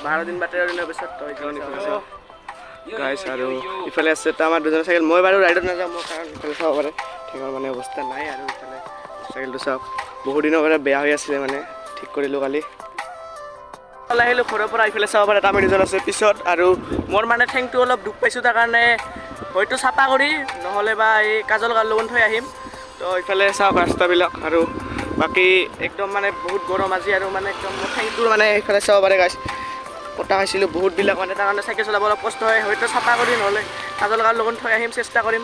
12 দিন বা 13 দিনৰ পিছত তো গাইছ আৰু ইফালে আছে তো আমাৰ দুজন চাইকেল মই বাৰু ৰাইডত নাযাওঁ মই কাৰণ ইফালে চাব পাৰে ঠেঙৰ মানে অৱস্থা নাই আৰু ইফালে চাইকেলটো চাওক বহুত দিনৰ পৰা বেয়া হৈ আছিলে মানে ঠিক কৰিলোঁ কালি আহিলোঁ ঘৰৰ পৰা ইফালে চাব পাৰে আমি দুজন আছে পিছত আৰু মোৰ মানে ঠেংটো অলপ দুখ পাইছোঁ তাৰ কাৰণে হয়তো চাফা কৰি নহ'লে বা এই কাজল গাৰ লগত থৈ আহিম তো ইফালে চাওক ৰাস্তাবিলাক আৰু বাকী একদম মানে বহুত গৰম আজি আৰু মানে একদম মোৰ ঠেংটোৰ মানে ইফালে চাব পাৰে গাইছ পতা খাইছিলোঁ বহুতবিলাক মানে তাৰ কাৰণে চাইকেল চলাব অলপ কষ্ট হয় হয়তো চাফা কৰি নহ'লে কাজল গাৰ লগত থৈ আহিম চেষ্টা কৰিম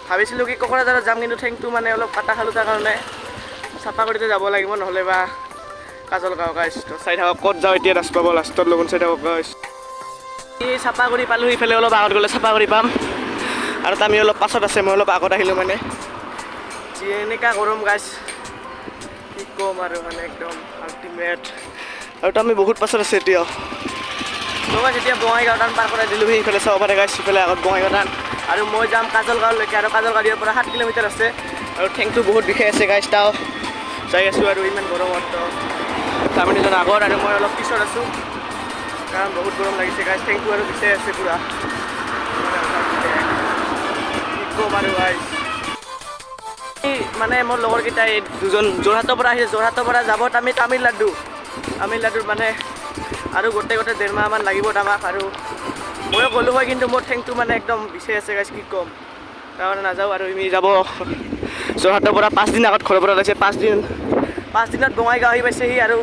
ভাবিছিলোঁ কি কোকৰাঝাৰত যাম কিন্তু ঠেংটো মানে অলপ কাটা খালোঁ তাৰ কাৰণে চাফা কৰিতে যাব লাগিব নহ'লে বা কাজল গাঁও গাইছ তো চাই থাকক ক'ত যাওঁ এতিয়া ৰাস্তা পাব লাষ্টত লগত চাই থাকক গাইছ এই চাফা কৰি পালোঁ ইফালে অলপ আগত গ'লে চাফা কৰি পাম আৰু আমি অলপ পাছত আছে মই অলপ আগত আহিলোঁ মানে যি এনেকুৱা গৰম গাইছ কি ক'ম আৰু মানে একদম আল্টিমেট আৰু তো আমি বহুত পাছত আছে এতিয়াও তো গাইছ এতিয়া বঙাইগাঁও টান পাৰ কৰাই দিলোঁ সেইফালে চাব পাৰে গাইছ সিফালে আগত বঙাইগাঁও টান আৰু মই যাম কাজল গাঁৱলৈকে আৰু কাজল গাঁৱৰ পৰা 7 কিলোমিটাৰ আছে আৰু ঠেংটো বহুত বিষাই আছে গাইছ তাও যাই আছোঁ আৰু ইমান গৰমত তো আমি দুজন আগত আৰু মই অলপ পিছত আছোঁ কাৰণ বহুত গৰম লাগিছে গাইছ ঠেংটো আৰু বিষাই আছে পুৰা কি ক'ম আৰু গাইছ মানে মোৰ লগৰকেইটাই দুজন যোৰহাটৰ পৰা আহিছে যোৰহাটৰ পৰা যাব আমি তামিলনাডুৰ মানে আৰু গোটেই 1.5 মাহমান লাগিব আমাক আৰু ময়ো গ'লোঁ হয় কিন্তু মোৰ ঠেংটো মানে একদম বিষাই আছে গাইছ কি ক'ম তাৰমানে নাযাওঁ আৰু আমি যাব যোৰহাটৰ পৰা 5 দিন আগত ঘৰৰ পৰা ওলাইছে 5 দিনত বঙাইগাঁও আহি পাইছেহি আৰু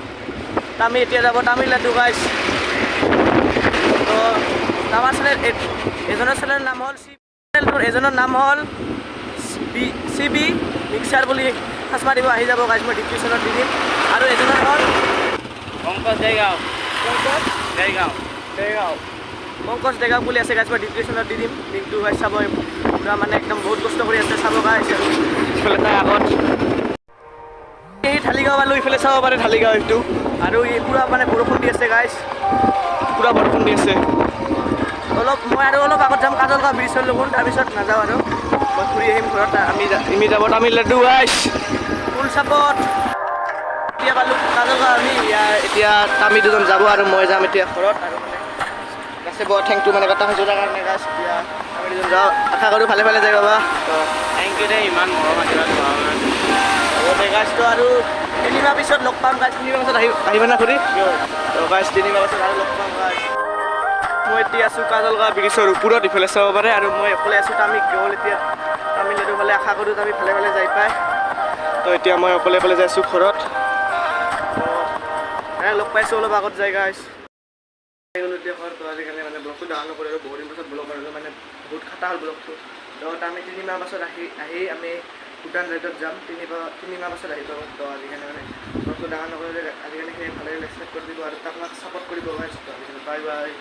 আমি এতিয়া যাব তামিলনাডু গাইছ তো আমাৰ চেনেল এজনৰ চেনেলৰ নাম হ'ল এজনৰ নাম হ'ল CB মিক্সাৰ বুলি সাজ মাৰিব আহি যাব গাইছ মই ডিছক্ৰিপশ্যনত দি দিম আৰু এজনৰ হ'ল পংকজ দেগাঁও পংকজ দেগাঁও বুলি আছে গাইছ মই ডিছক্ৰিপশ্যনত দি দিম লিংকটো গাইছ চাব পুৰা মানে একদম বহুত কষ্ট কৰি আছে চাব গাইছ আৰু ইফালে তাৰ আগত এই ঢালিগাঁও পালোঁ ইফালে চাব পাৰে ঢালিগাঁও এইটো আৰু এই পুৰা মানে বৰষুণ দি আছে গাইছ পুৰা বৰষুণ দি আছে মই আৰু অলপ আগত যাম কাজল গাঁও ব্ৰিজৰ লগত তাৰপিছত নাযাওঁ আৰু মই ঘূৰি আহিম ঘৰত আমি যাব তামিলনাডু গাইছ ফুল চাপত এতিয়া পালোঁ কাজল গাঁও আমি এতিয়া আমি দুজন যাব আৰু মই যাম এতিয়া ঘৰত আৰু মানে গাছে বৰ ঠেংটো মানে কটা হৈছোঁ তাৰ কাৰণে গাছ এতিয়া আমি দুজন যাওঁ আশা কৰোঁ ভালে যাই পাবা তো থেংক ইউ দেই ইমান মৰম আশীৰ্বাদ হ'ব গাছটো আৰু 3 মাহ পিছত লগ পাম গাছ 3 মাহ পিছত আহিব না ঘূৰি তো গাছ 3 মাহ পিছত আৰু লগ পাম গাছ মই এতিয়া আছোঁ কাজল গাঁও ব্ৰিজৰ ওপৰত ইফালে চাব পাৰে আৰু মই অকলে আছোঁ গ'ল এতিয়া তামিলনাডু ফালে আশা কৰোঁ আমি ভালে যাই পায় তো এতিয়া মই অকলে যাই আছোঁ ঘৰত লগ পাইছোঁ অলপ আগত যাই গাইছ এতিয়া ঘৰত তো আজিকালি মানে ব্লগটো ডাঙৰ নকৰোঁ আৰু বহুত দিন পাছত ব্লগ কৰিলোঁ মানে বহুত খাটা হ'ল ব্লগটো তো আমি 3 মাহ পাছত আহি আমি ভূটান ৰাইডত যাম 3 মাহ পাছত আহি পাব তো আজিকালি মানে ব্লগটো ডাঙৰ নকৰিলে আজিকালি সেই ভালে ৰেচপেক্ট কৰি দিব আৰু আপোনাক ছাপৰ্ট কৰিব গাইছ তো আজিকালি বাই